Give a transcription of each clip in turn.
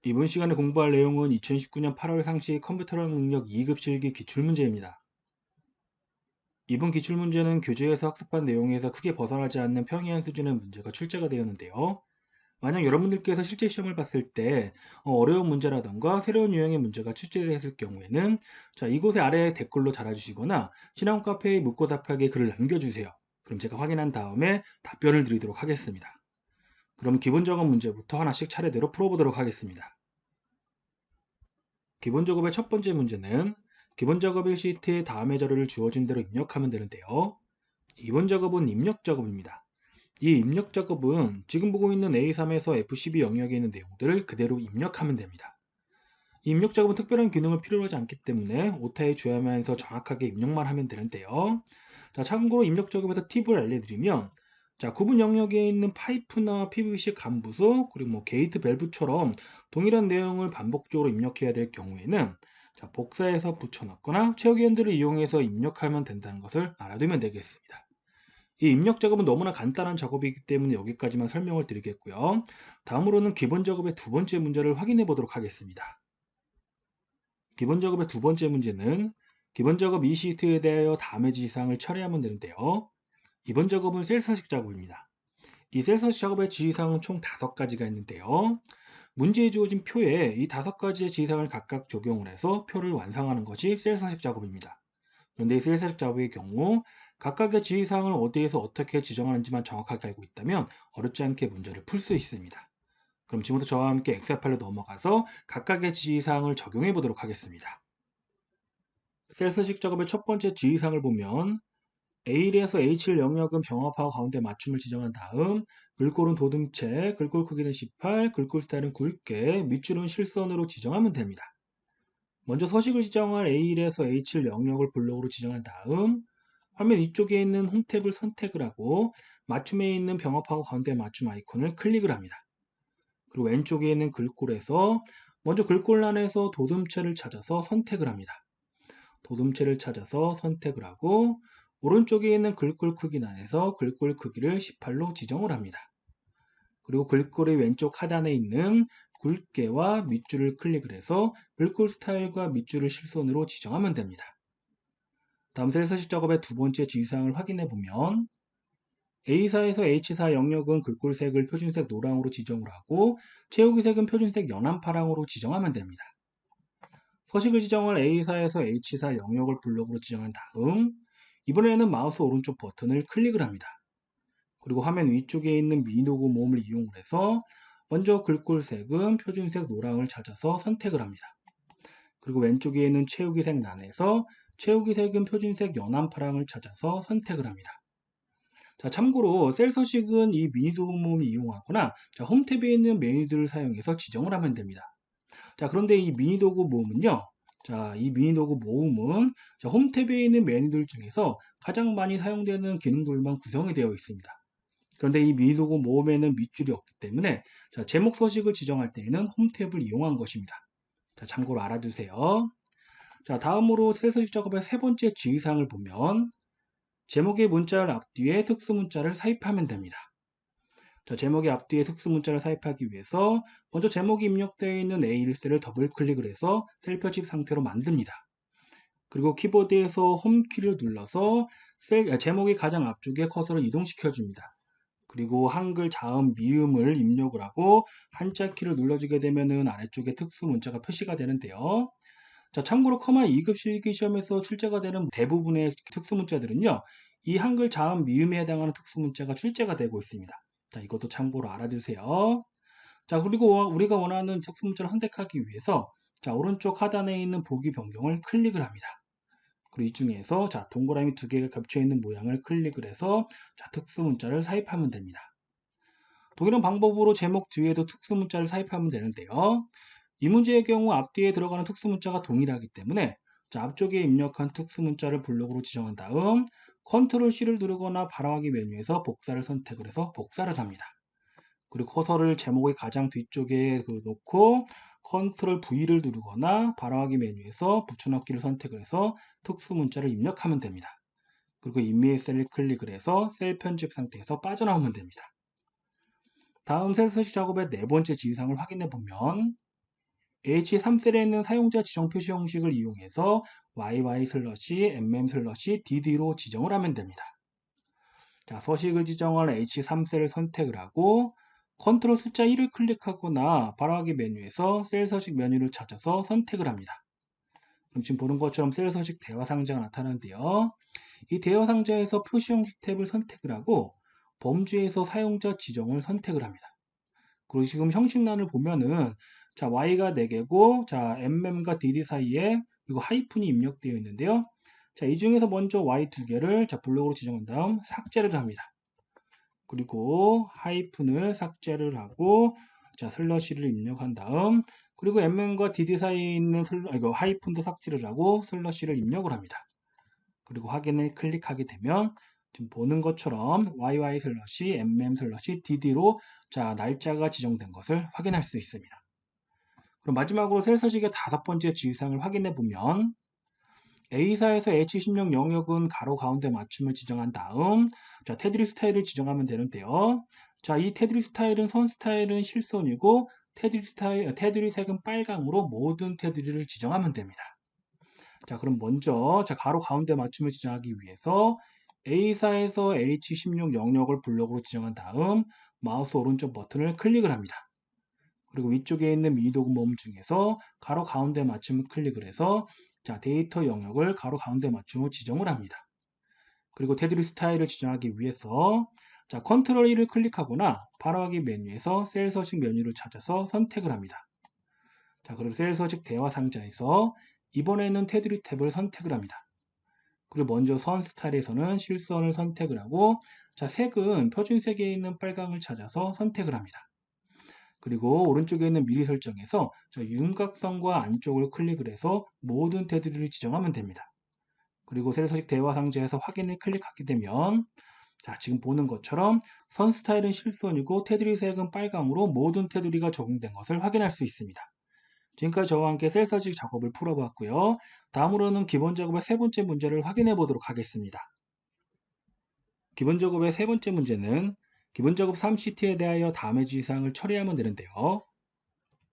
이번 시간에 공부할 내용은 2019년 8월 상시 컴퓨터랑 능력 2급 실기 기출문제입니다. 이번 기출문제는 교재에서 학습한 내용에서 크게 벗어나지 않는 평이한 수준의 문제가 출제가 되었는데요. 만약 여러분들께서 실제 시험을 봤을 때 어려운 문제라던가 새로운 유형의 문제가 출제되었을 경우에는 이곳에 아래 댓글로 달아주시거나 신학 카페에 묻고 답하기 글을 남겨주세요. 그럼 제가 확인한 다음에 답변을 드리도록 하겠습니다. 그럼 기본적인 문제부터 하나씩 차례대로 풀어보도록 하겠습니다. 기본 작업의 첫 번째 문제는 기본 작업 1시트에 다음의 자료를 주어진 대로 입력하면 되는데요. 이번 작업은 입력 작업입니다. 이 입력 작업은 지금 보고 있는 A3에서 F12 영역에 있는 내용들을 그대로 입력하면 됩니다. 이 입력 작업은 특별한 기능을 필요로 하지 않기 때문에 오타에 주의하면서 정확하게 입력만 하면 되는데요. 참고로 입력 작업에서 팁을 알려드리면 구분 영역에 있는 파이프나 PVC 간부소 그리고 게이트 밸브처럼 동일한 내용을 반복적으로 입력해야 될 경우에는 복사해서 붙여넣거나 채우기 핸들을 이용해서 입력하면 된다는 것을 알아두면 되겠습니다. 이 입력 작업은 너무나 간단한 작업이기 때문에 여기까지만 설명을 드리겠고요. 다음으로는 기본 작업의 두 번째 문제를 확인해 보도록 하겠습니다. 기본 작업의 두 번째 문제는 기본 작업 이 시트에 대하여 다음의 지시사항을 처리하면 되는데요. 이번 작업은 셀서식 작업입니다. 이 셀서식 작업의 지시사항은 총 5가지가 있는데요. 문제에 주어진 표에 이 5가지의 지시사항을 각각 적용을 해서 표를 완성하는 것이 셀서식 작업입니다. 그런데 이 셀서식 작업의 경우 각각의 지시사항을 어디에서 어떻게 지정하는지만 정확하게 알고 있다면 어렵지 않게 문제를 풀 수 있습니다. 그럼 지금부터 저와 함께 엑셀 파일로 넘어가서 각각의 지시사항을 적용해 보도록 하겠습니다. 셀서식 작업의 첫 번째 지시사항을 보면 A1에서 H1 영역은 병합하고 가운데 맞춤을 지정한 다음 글꼴은 도듬체, 글꼴 크기는 18, 글꼴 스타일은 굵게, 밑줄은 실선으로 지정하면 됩니다. 먼저 서식을 지정할 A1에서 H1 영역을 블록으로 지정한 다음 화면 위쪽에 있는 홈 탭을 선택을 하고 맞춤에 있는 병합하고 가운데 맞춤 아이콘을 클릭을 합니다. 그리고 왼쪽에 있는 글꼴에서 먼저 글꼴란에서 도듬체를 찾아서 선택을 합니다. 도듬체를 찾아서 선택을 하고 오른쪽에 있는 글꼴 크기란에서 글꼴 크기를 18로 지정을 합니다. 그리고 글꼴의 왼쪽 하단에 있는 굵게와 밑줄을 클릭을 해서 글꼴 스타일과 밑줄을 실선으로 지정하면 됩니다. 다음 셀서식 작업의 두 번째 지시사항을 확인해 보면 A4에서 H4 영역은 글꼴색을 표준색 노랑으로 지정을 하고 채우기 색은 표준색 연한 파랑으로 지정하면 됩니다. 서식을 지정할 A4에서 H4 영역을 블록으로 지정한 다음 이번에는 마우스 오른쪽 버튼을 클릭을 합니다. 그리고 화면 위쪽에 있는 미니도구 모음을 이용을 해서 먼저 글꼴색은 표준색 노랑을 찾아서 선택을 합니다. 그리고 왼쪽에 있는 채우기색 란에서 채우기색은 표준색 연한 파랑을 찾아서 선택을 합니다. 참고로 셀 서식은 이 미니도구 모음을 이용하거나 홈 탭에 있는 메뉴들을 사용해서 지정을 하면 됩니다. 그런데 이 미니도구 모음은요. 이 미니도구 모음은 홈 탭에 있는 메뉴들 중에서 가장 많이 사용되는 기능들만 구성이 되어 있습니다. 그런데 이 미니도구 모음에는 밑줄이 없기 때문에 제목 서식을 지정할 때에는 홈 탭을 이용한 것입니다. 참고로 알아두세요. 다음으로 셀 서식 작업의 세 번째 지시사항을 보면 제목의 문자를 앞뒤에 특수 문자를 삽입하면 됩니다. 제목의 앞뒤에 특수 문자를 삽입하기 위해서 먼저 제목이 입력되어 있는 A1셀을 더블 클릭을 해서 셀 표집 상태로 만듭니다. 그리고 키보드에서 홈키를 눌러서 제목의 가장 앞쪽에 커서를 이동시켜 줍니다. 그리고 한글 자음 미음을 입력을 하고 한자 키를 눌러주게 되면은 아래쪽에 특수 문자가 표시가 되는데요. 참고로 커마 2급 실기시험에서 출제가 되는 대부분의 특수 문자들은요. 이 한글 자음 미음에 해당하는 특수 문자가 출제가 되고 있습니다. 이것도 참고로 알아두세요. 그리고 우리가 원하는 특수 문자를 선택하기 위해서 오른쪽 하단에 있는 보기 변경을 클릭을 합니다. 그리고 이 중에서 동그라미 두 개가 겹쳐 있는 모양을 클릭을 해서 특수 문자를 삽입하면 됩니다. 동일한 방법으로 제목 뒤에도 특수 문자를 삽입하면 되는데요. 이 문제의 경우 앞뒤에 들어가는 특수 문자가 동일하기 때문에 앞쪽에 입력한 특수 문자를 블록으로 지정한 다음 컨트롤 C를 누르거나 바로하기 메뉴에서 복사를 선택을 해서 복사를 합니다. 그리고 커서를 제목의 가장 뒤쪽에 놓고 컨트롤 V를 누르거나 바로하기 메뉴에서 붙여넣기를 선택을 해서 특수 문자를 입력하면 됩니다. 그리고 임의의 셀을 클릭을 해서 셀 편집 상태에서 빠져나오면 됩니다. 다음 셀 서식 작업의 네 번째 지시사항을 확인해 보면 H3셀에 있는 사용자 지정 표시 형식을 이용해서 yy/mm/dd로 지정을 하면 됩니다. 자, 서식을 지정할 H3셀을 선택을 하고 컨트롤 숫자 1을 클릭하거나 바로하기 메뉴에서 셀 서식 메뉴를 찾아서 선택을 합니다. 그럼 지금 보는 것처럼 셀 서식 대화 상자가 나타나는데요. 이 대화 상자에서 표시 형식 탭을 선택을 하고 범주에서 사용자 지정을 선택을 합니다. 그리고 지금 형식란을 보면은 자, y가 4개고 자, mm과 dd 사이에 그리고 하이픈이 입력되어 있는데요. 자, 이 중에서 먼저 y 2개를 자, 블록으로 지정한 다음 삭제를 합니다. 그리고 하이픈을 삭제를 하고 자, 슬러시를 입력한 다음 그리고 mm과 dd 사이에 있는 하이픈도 삭제를 하고 슬러시를 입력을 합니다. 그리고 확인을 클릭하게 되면 지금 보는 것처럼 yy/mm/dd로 자, 날짜가 지정된 것을 확인할 수 있습니다. 그럼 마지막으로 셀 서식의 5번째 지시사항을 확인해 보면 A사에서 H16 영역은 가로 가운데 맞춤을 지정한 다음 자, 테두리 스타일을 지정하면 되는데요. 자, 이 테두리 스타일은 선 스타일은 실선이고 테두리 색은 빨강으로 모든 테두리를 지정하면 됩니다. 자, 그럼 먼저 자, 가로 가운데 맞춤을 지정하기 위해서 A사에서 H16 영역을 블록으로 지정한 다음 마우스 오른쪽 버튼을 클릭을 합니다. 그리고 위쪽에 있는 미니 도구모음 중에서 가로 가운데 맞춤을 클릭을 해서 자, 데이터 영역을 가로 가운데 맞춤으로 지정을 합니다. 그리고 테두리 스타일을 지정하기 위해서 자, 컨트롤 1을 클릭하거나 바로하기 메뉴에서 셀 서식 메뉴를 찾아서 선택을 합니다. 자, 그리고 셀 서식 대화 상자에서 이번에는 테두리 탭을 선택을 합니다. 그리고 먼저 선 스타일에서는 실선을 선택을 하고 자, 색은 표준색에 있는 빨강을 찾아서 선택을 합니다. 그리고 오른쪽에 있는 미리 설정에서 윤곽선과 안쪽을 클릭을 해서 모든 테두리를 지정하면 됩니다. 그리고 셀 서식 대화 상자에서 확인을 클릭하게 되면 자, 지금 보는 것처럼 선 스타일은 실선이고 테두리 색은 빨강으로 모든 테두리가 적용된 것을 확인할 수 있습니다. 지금까지 저와 함께 셀 서식 작업을 풀어봤고요. 다음으로는 기본 작업의 3번째 문제를 확인해 보도록 하겠습니다. 기본 작업의 3번째 문제는 기본 작업 3시트에 대하여 다음의 지시사항을 처리하면 되는데요.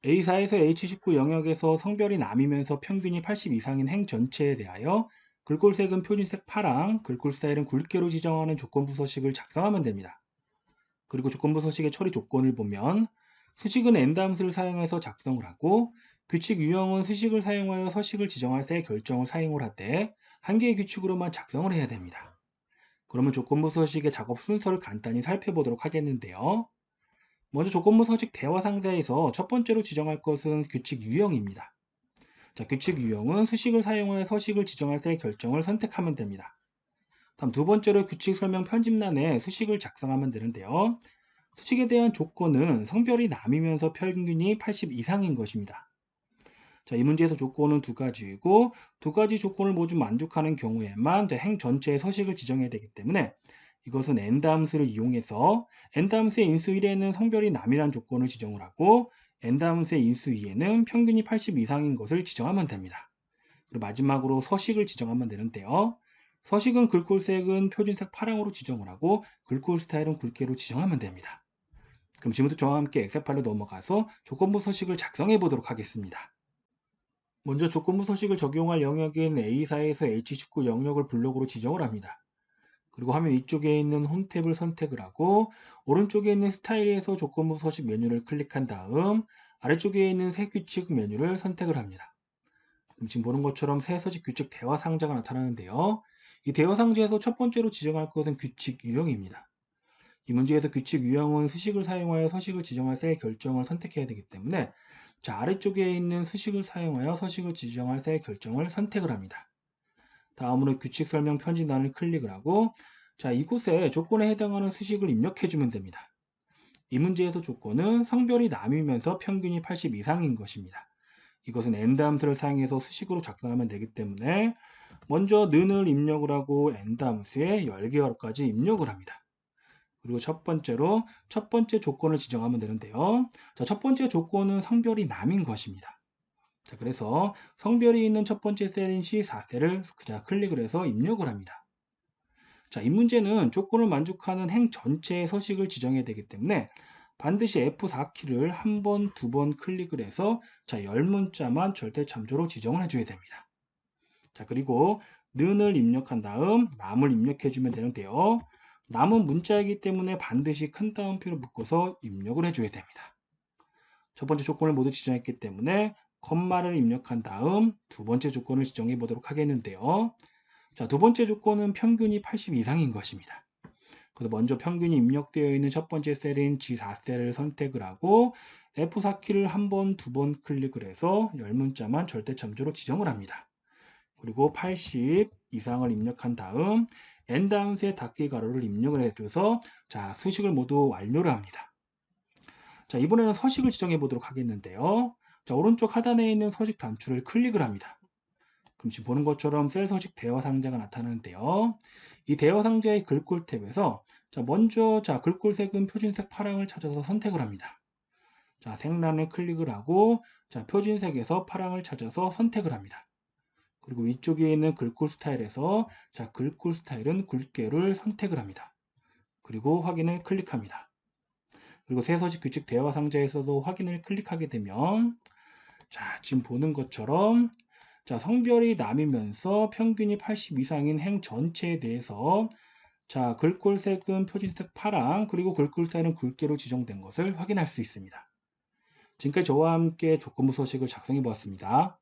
A4에서 H19 영역에서 성별이 남이면서 평균이 80 이상인 행 전체에 대하여 글꼴색은 표준색 파랑, 글꼴 스타일은 굵게로 지정하는 조건부 서식을 작성하면 됩니다. 그리고 조건부 서식의 처리 조건을 보면 수식은 엔드함수를 사용해서 작성을 하고 규칙 유형은 수식을 사용하여 서식을 지정할 때 결정을 사용을 하되 한 개의 규칙으로만 작성을 해야 됩니다. 그러면 조건부 서식의 작업 순서를 간단히 살펴보도록 하겠는데요. 먼저 조건부 서식 대화 상자에서 첫 번째로 지정할 것은 규칙 유형입니다. 자, 규칙 유형은 수식을 사용하여 서식을 지정할 때 결정을 선택하면 됩니다. 다음 두 번째로 규칙 설명 편집란에 수식을 작성하면 되는데요. 수식에 대한 조건은 성별이 남이면서 평균이 80 이상인 것입니다. 자, 이 문제에서 조건은 두 가지이고 두 가지 조건을 모두 만족하는 경우에만 행 전체의 서식을 지정해야 되기 때문에 이것은 엔드함수를 이용해서 엔드함수의 인수 1에는 성별이 남이란 조건을 지정을 하고 엔드함수의 인수 2에는 평균이 80 이상인 것을 지정하면 됩니다. 그리고 마지막으로 서식을 지정하면 되는데요. 서식은 글꼴색은 표준색 파랑으로 지정을 하고 글꼴 스타일은 굵게로 지정하면 됩니다. 그럼 지금부터 저와 함께 엑셀 파일로 넘어가서 조건부 서식을 작성해 보도록 하겠습니다. 먼저 조건부 서식을 적용할 영역인 A사에서 H19 영역을 블록으로 지정을 합니다. 그리고 화면 위쪽에 있는 홈 탭을 선택을 하고 오른쪽에 있는 스타일에서 조건부 서식 메뉴를 클릭한 다음 아래쪽에 있는 새 규칙 메뉴를 선택을 합니다. 그럼 지금 보는 것처럼 새 서식 규칙 대화 상자가 나타나는데요. 이 대화 상자에서 첫 번째로 지정할 것은 규칙 유형입니다. 이 문제에서 규칙 유형은 수식을 사용하여 서식을 지정할 셀 결정을 선택해야 되기 때문에 자, 아래쪽에 있는 수식을 사용하여 서식을 지정할 셀 결정을 선택을 합니다. 다음으로 규칙 설명 편집란을 클릭을 하고 자, 이곳에 조건에 해당하는 수식을 입력해 주면 됩니다. 이 문제에서 조건은 성별이 남이면서 평균이 80 이상인 것입니다. 이것은 엔드함수를 사용해서 수식으로 작성하면 되기 때문에 먼저 는을 입력을 하고 엔드함수에 열개월까지 입력을 합니다. 그리고 첫 번째로 첫 번째 조건을 지정하면 되는데요. 자, 첫 번째 조건은 성별이 남인 것입니다. 자, 그래서 성별이 있는 첫 번째 셀인 C4셀을 클릭을 해서 입력을 합니다. 자, 이 문제는 조건을 만족하는 행 전체의 서식을 지정해야 되기 때문에 반드시 F4키를 한 번, 두 번 클릭을 해서 자, 열 문자만 절대 참조로 지정을 해줘야 됩니다. 자, 그리고 는을 입력한 다음 남을 입력해주면 되는데요. 남은 문자이기 때문에 반드시 큰 따옴표를 묶어서 입력을 해줘야 됩니다. 첫 번째 조건을 모두 지정했기 때문에 컴마를 입력한 다음 두 번째 조건을 지정해 보도록 하겠는데요. 자, 두 번째 조건은 평균이 80 이상인 것입니다. 그래서 먼저 평균이 입력되어 있는 첫 번째 셀인 G4셀을 선택을 하고 F4키를 한 번, 두 번 클릭을 해서 열 문자만 절대 참조로 지정을 합니다. 그리고 80 이상을 입력한 다음 N 다음수의 닫기 가로를 입력을 해줘서 자, 수식을 모두 완료를 합니다. 자, 이번에는 서식을 지정해 보도록 하겠는데요. 자, 오른쪽 하단에 있는 서식 단추를 클릭을 합니다. 그럼 지금 보는 것처럼 셀 서식 대화 상자가 나타나는데요. 이 대화 상자의 글꼴 탭에서 자, 먼저 자, 글꼴색은 표준색 파랑을 찾아서 선택을 합니다. 자, 색란을 클릭을 하고 자, 표준색에서 파랑을 찾아서 선택을 합니다. 그리고 위쪽에 있는 글꼴 스타일에서 자, 글꼴 스타일은 굵게를 선택을 합니다. 그리고 확인을 클릭합니다. 그리고 새 서식 규칙 대화 상자에서도 확인을 클릭하게 되면 자, 지금 보는 것처럼 자, 성별이 남이면서 평균이 80 이상인 행 전체에 대해서 자, 글꼴색은 표준색 파랑 그리고 글꼴 스타일은 굵게로 지정된 것을 확인할 수 있습니다. 지금까지 저와 함께 조건부 서식을 작성해 보았습니다.